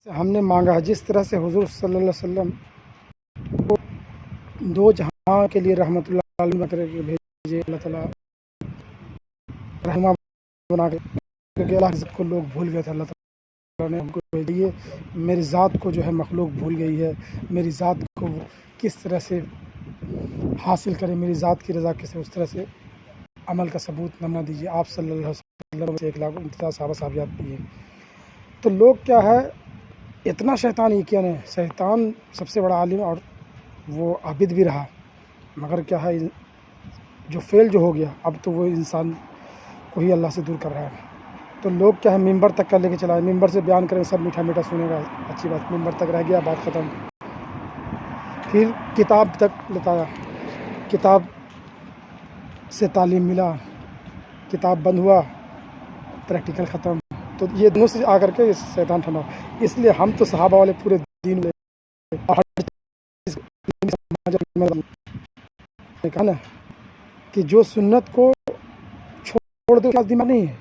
ہم نے مانگا ہے، جس طرح سے حضور صلی اللہ علیہ وسلم کو دو جہاں کے لیے رحمت اللہ علیہ کر کے بھیجے، اللہ تعالیٰ رحمہ بنا کے، کیونکہ اللہ کی ذات کو لوگ بھول گئے تھے، اللہ تعالیٰ نے ہم کو بھیجیے میری ذات کو جو ہے مخلوق بھول گئی ہے، میری ذات کو کس طرح سے حاصل کرے، میری ذات کی رضا کیسے، اس طرح سے عمل کا ثبوت نمونہ دیجیے۔ آپ صلی اللہ علیہ وسلم سے 1,00,000 صحابہ صحابیات بھی ہیں۔ تو لوگ کیا ہے، اتنا شیطان یہ کیا نہیں، شیطان سب سے بڑا عالم اور وہ عابد بھی رہا، مگر کیا ہے جو فیل جو ہو گیا، اب تو وہ انسان کو ہی اللہ سے دور کر رہا ہے۔ تو لوگ کیا ہے ممبر تک کر لے کے چلا ہے، ممبر سے بیان کریں سب میٹھا میٹھا سنے گا، اچھی بات، ممبر تک رہ گیا، بات ختم۔ پھر کتاب تک لتایا، کتاب سے تعلیم ملا، کتاب بند ہوا، پریکٹیکل ختم، تو یہ دونوں سے آ کر کے شیطان ٹھنڈا۔ اس لیے ہم تو صحابہ والے پورے دین میں کہا نا کہ جو سنت کو چھوڑ دے اس دماغ نہیں ہے،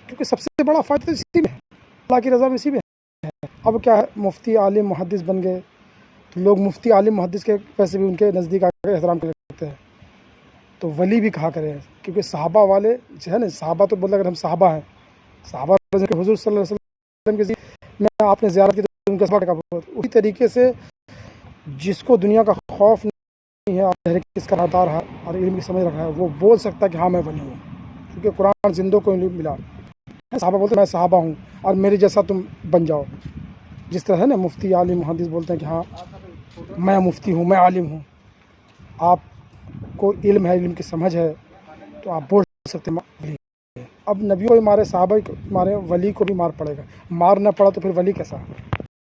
کیونکہ سب سے بڑا فائدہ اسی میں ہے، اللہ کی رضا میں اسی میں ہے۔ اب کیا ہے مفتی عالم محدث بن گئے، تو لوگ مفتی عالم محدث کے ویسے بھی ان کے نزدیک آ کر احترام کرتے ہیں، تو ولی بھی کہا کرے، کیونکہ صحابہ والے جو ہے نا، صحابہ تو بولتے اگر ہم صحابہ ہیں، صحابہ حضور صلی اللہ علیہ وسلم کے میں آپ نے زیارت کی تو ان کا صحابہ کا بہت، اسی طریقے سے جس کو دنیا کا خوف نہیں ہے اور کس کا دار ہے اور علم کی سمجھ رکھا ہے، وہ بول سکتا ہے کہ ہاں میں ولی ہوں، کیونکہ قرآن زندوں کو علم ملا۔ صحابہ بولتے ہیں میں صحابہ ہوں اور میرے جیسا تم بن جاؤ، جس طرح ہے نا مفتی عالم محدث بولتے ہیں کہ ہاں میں مفتی ہوں، میں عالم ہوں، آپ کو علم ہے، علم کی سمجھ ہے، تو آپ بول سکتے ہیں۔ اب نبیوں کو مارے، صحابہ کو مارے، ولی کو بھی مار پڑے گا، مار نہ پڑا تو پھر ولی کیسا؟